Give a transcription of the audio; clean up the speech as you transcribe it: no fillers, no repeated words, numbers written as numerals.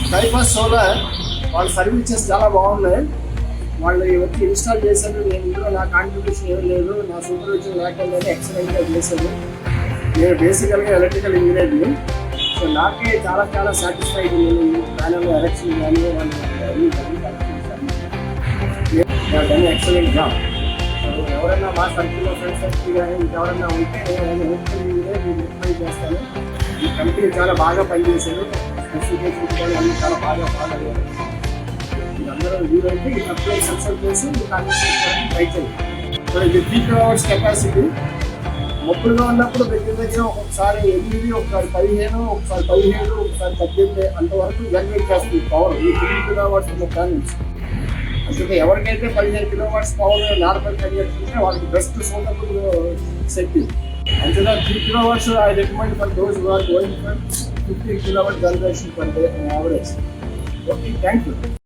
స్కైఫాస్ట్ solar వాళ్ళ services చాలా బాగున్నాయి. వాళ్ళు వచ్చి ఇన్స్టాల్ చేశారు. నేను ఇందులో నా కాంట్రిబ్యూషన్ ఏం లేదు, నా సూపర్విజన్ లేకుండా ఎక్సలెంట్గా చేశాను. నేను బేసికల్గా ఎలక్ట్రికల్ ఇంజనీర్ని. సో నాకే చాలా చాలా సాటిస్ఫైడ్. నేను ప్యానల్ ఎలక్షన్ కానీ వాళ్ళు ఎక్సలెంట్ జాబ్. సో ఎవరైనా మా సర్కిల్లో ఫ్రెండ్స్ సర్కిల్ కానీ ఇంకెవరైనా ఉంటే నేను రికమెండ్ చేస్తాను. ఈ కంపెనీ చాలా బాగా పనిచేశారు. స్పెసిఫికేషన్ కానీ అన్నీ చాలా బాగా ఫాలో అయ్యారు. అందరూ వీలైతే ఈ కంపెనీ కన్సల్ట్ చేసి ట్రై చేయండి. సో ఇది 3 kW కెపాసిటీ. మొప్పుడుగా ఉన్నప్పుడు దగ్గర ఒకసారి 8, ఒకసారి 15, ఒకసారి 17, ఒకసారి 18 అంతవరకు జనరేట్ చేస్తుంది పవర్ ఈ 3 kW ఉన్న ప్యానల్స్. అందుకే ఎవరికైతే 15 kW పవర్ నార్మల్ కంటే వాళ్ళకి బెస్ట్ సూటబుల్ సెట్. అంతేగా 3 kW I recommend for those who are going for 50 kW generation per day average. Okay, thank you.